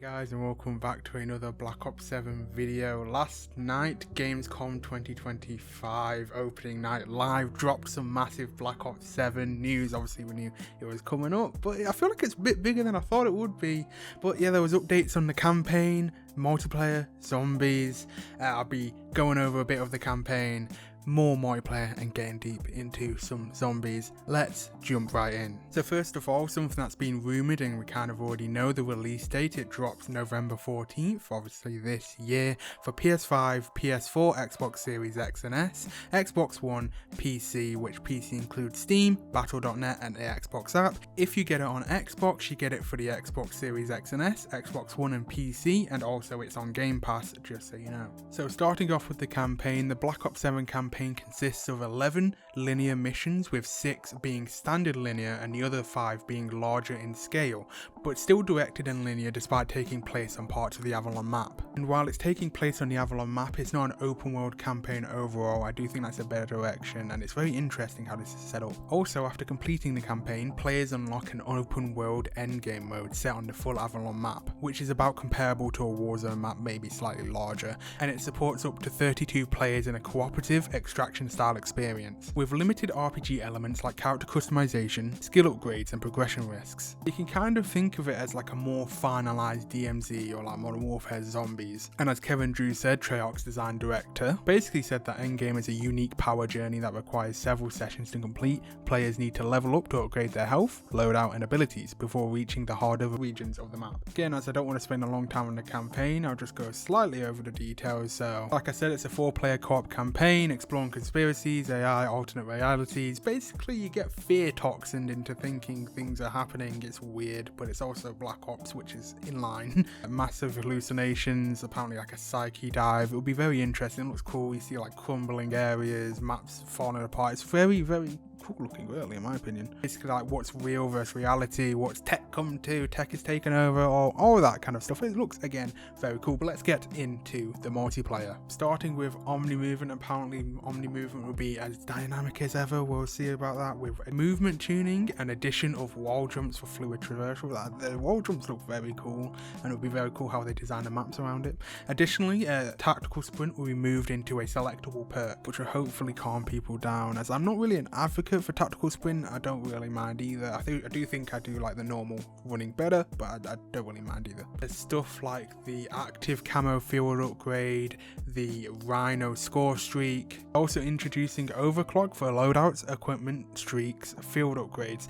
Guys, and welcome back to another Black Ops 7 video. Last night, Gamescom 2025 opening night live dropped some massive Black Ops 7 news. Obviously we knew it was coming up, but I feel like it's a bit bigger than I thought it would be. But yeah, there was updates on the campaign, multiplayer, zombies. I'll be going over a bit of the campaign, more multiplayer, and getting deep into some zombies. Let's jump right in. So first of all, something that's been rumoured and we kind of already know the release date. It drops November 14th, obviously this year, for PS5, PS4, Xbox Series X and S, Xbox One, PC, which PC includes Steam, Battle.net and the Xbox app. If you get it on Xbox, you get it for the Xbox Series X and S, Xbox One and PC, and also it's on Game Pass, just so you know. So starting off with the campaign, the Black Ops 7 campaign consists of 11 linear missions, with 6 being standard linear and the other 5 being larger in scale, but still directed and linear despite taking place on parts of the Avalon map. And while it's taking place on the Avalon map, it's not an open world campaign overall. I do think that's a better direction, and it's very interesting how this is set up. Also, after completing the campaign, players unlock an open world endgame mode set on the full Avalon map, which is about comparable to a Warzone map, maybe slightly larger, and it supports up to 32 players in a cooperative extraction style experience, with limited RPG elements like character customization, skill upgrades and progression risks. You can kind of think of it as like a more finalized DMZ or like Modern Warfare Zombies. And as Kevin Drew said, Treyarch's design director, basically said that endgame is a unique power journey that requires several sessions to complete. Players need to level up to upgrade their health, loadout and abilities before reaching the harder regions of the map. Again, as I don't want to spend a long time on the campaign, I'll just go slightly over the details. So like I said, it's a 4-player co-op campaign exploring conspiracies, AI, alternate realities. Basically you get fear toxined into thinking things are happening. It's weird, but it's also Black Ops, which is in line. Massive hallucinations, apparently like a psyche dive. It will be very interesting. It looks cool. You see like crumbling areas, maps falling apart. It's very cool looking, really, in my opinion. Basically like what's real versus reality, what's tech come to, tech is taken over, or all that kind of stuff. It looks, again, very cool. But let's get into the multiplayer, starting with Omni Movement. Apparently Omni Movement will be as dynamic as ever. We'll see about that, with movement tuning and addition of wall jumps for fluid traversal. The wall jumps look very cool, and it'll be very cool how they design the maps around it. Additionally, tactical sprint will be moved into a selectable perk, which will hopefully calm people down. As I'm not really an advocate for tactical sprint, I don't really mind either. I do think I do like the normal running better, but I don't really mind either. There's stuff like the active camo field upgrade, the Rhino score streak, also introducing overclock for loadouts, equipment, streaks, field upgrades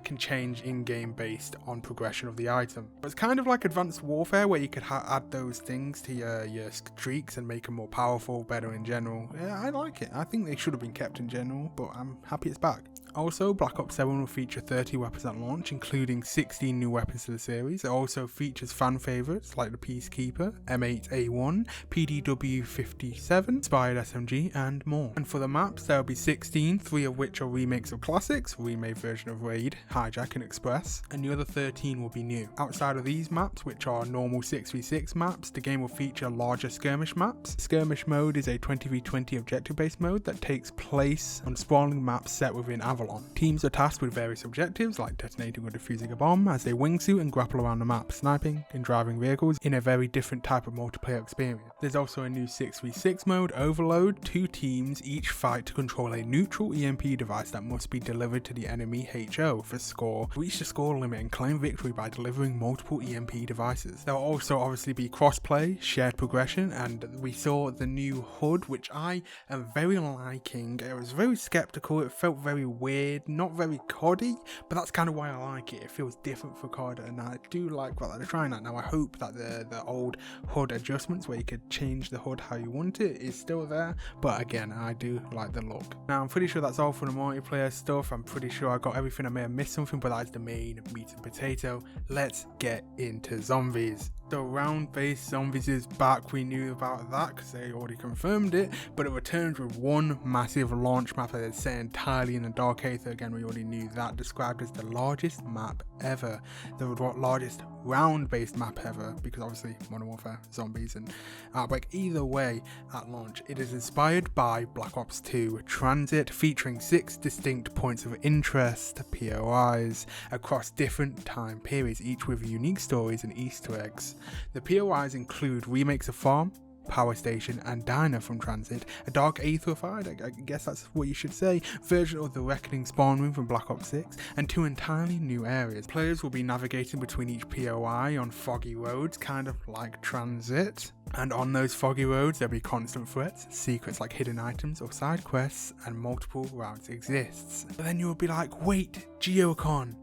can change in-game based on progression of the item. But it's kind of like Advanced Warfare, where you could add those things to your streaks and make them more powerful, better in general. Yeah, I like it. I think they should have been kept in general, but I'm happy it's back. Also, Black Ops 7 will feature 30 weapons at launch, including 16 new weapons to the series. It also features fan favourites like the Peacekeeper, M8A1, PDW-57, Inspired SMG, and more. And for the maps, there will be 16, 3 of which are remakes of classics, remade version of Raid, Hijack and Express, and the other 13 will be new. Outside of these maps, which are normal 6v6 maps, the game will feature larger skirmish maps. Skirmish mode is a 20v20 objective-based mode that takes place on sprawling maps set within Avalon. Teams are tasked with various objectives like detonating or defusing a bomb as they wingsuit and grapple around the map, sniping and driving vehicles in a very different type of multiplayer experience. There's also a new 6v6 mode, Overload. 2 teams each fight to control a neutral EMP device that must be delivered to the enemy HO for score. Reach the score limit and claim victory by delivering multiple EMP devices. There will also obviously be crossplay, shared progression, and we saw the new HUD, which I am very liking. I was very skeptical. It felt very weird, not very COD-y, but that's kind of why I like it. It feels different for COD, and I do like what they're trying that. Now I hope that the old HUD adjustments where you could change the HUD how you want it is still there, but again, I do like the look. Now I'm pretty sure that's all for the multiplayer stuff. I'm pretty sure I got everything. I may have missed something, but that's the main meat and potato. Let's get into zombies. So round-based zombies is back. We knew about that because they already confirmed it, but it returns with one massive launch map that is set entirely in the Dark Aether. Again, we already knew that, described as the largest map ever, the largest round-based map ever, because obviously Modern Warfare, zombies and Outbreak. Either way, at launch, it is inspired by Black Ops 2 TranZit, featuring 6 distinct points of interest, POIs, across different time periods, each with unique stories and Easter eggs. The POIs include remakes of Farm, Power Station and Diner from TranZit, a dark aetherfied, I guess that's what you should say, version of the Reckoning spawn room from Black Ops 6, and 2 entirely new areas. Players will be navigating between each POI on foggy roads, kind of like TranZit. And on those foggy roads there'll be constant threats, secrets like hidden items or side quests, and multiple routes exists. But then you'll be like, wait, GeoCon.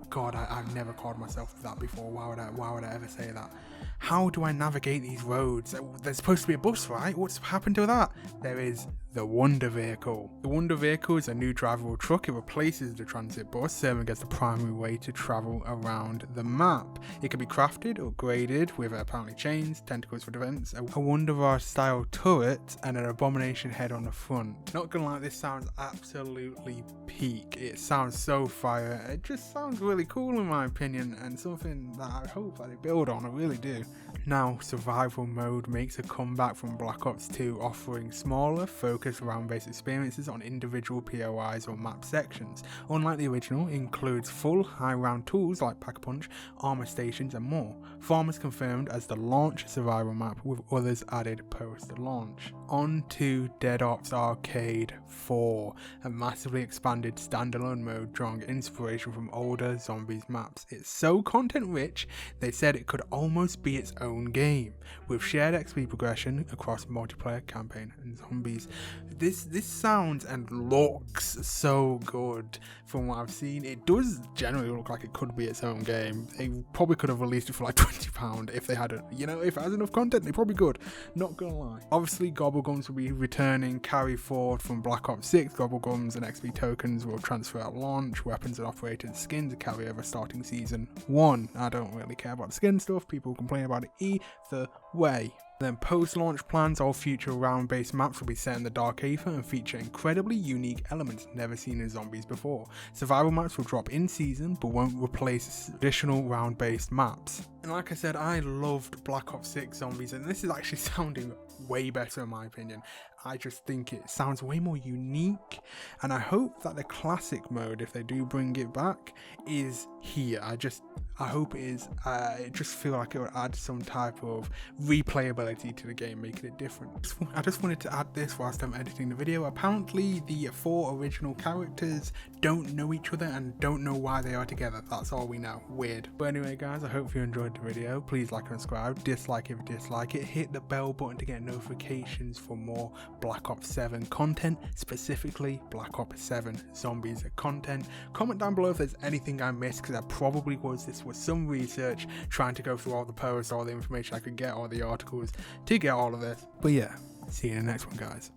God, I've never called myself that before. Why would I ever say that? How do I navigate these roads? There's supposed to be a bus, right? What's happened to that? There is the Wonder Vehicle. The Wonder Vehicle is a new drivable truck. It replaces the TranZit bus, serving as the primary way to travel around the map. It can be crafted or graded with apparently chains, tentacles for defense, a Wonder style turret, and an Abomination head on the front. Not gonna lie, this sounds absolutely peak. It sounds so fire. It just sounds really cool in my opinion, and something that I hope that they build on. I really do. Now, survival mode makes a comeback from Black Ops 2, offering smaller, focused round-based experiences on individual POIs or map sections. Unlike the original, it includes full high-round tools like Pack-a-Punch, armor stations and more. Farm is confirmed as the launch survival map, with others added post-launch. On to Dead Ops Arcade 4, a massively expanded standalone mode drawing inspiration from older Zombies maps. It's so content-rich, they said it could almost be its own game, with shared XP progression across multiplayer, campaign and zombies. This sounds and looks so good. From what I've seen, it does generally look like it could be its own game. They probably could have released it for like £20 if they had it, if it has enough content. They probably could, not gonna lie. Obviously Gobblegums will be returning, carry forward from Black Ops 6. Gobblegums and XP tokens will transfer at launch. Weapons and operated skins carry over starting season 1. I don't really care about the skin stuff, people complain about it either way. Then post-launch plans, all future round-based maps will be set in the Dark Aether and feature incredibly unique elements never seen in Zombies before. Survival maps will drop in season but won't replace traditional round-based maps. And like I said, I loved Black Ops 6 Zombies, and this is actually sounding way better in my opinion. I just think it sounds way more unique, and I hope that the classic mode, if they do bring it back, is here. I hope it is. I just feel like it would add some type of replayability to the game, making it different. I just wanted to add this whilst I'm editing the video. Apparently the 4 original characters don't know each other and don't know why they are together. That's all we know. Weird. But anyway guys, I hope you enjoyed the video. Please like and subscribe. Dislike if you dislike it. Hit the bell button to get notifications for more Black Ops 7 content, specifically Black Ops 7 Zombies content. Comment down below if there's anything I missed, because I probably was. This was some research, trying to go through all the posts, all the information I could get, all the articles to get all of this. But yeah, see you in the next one guys.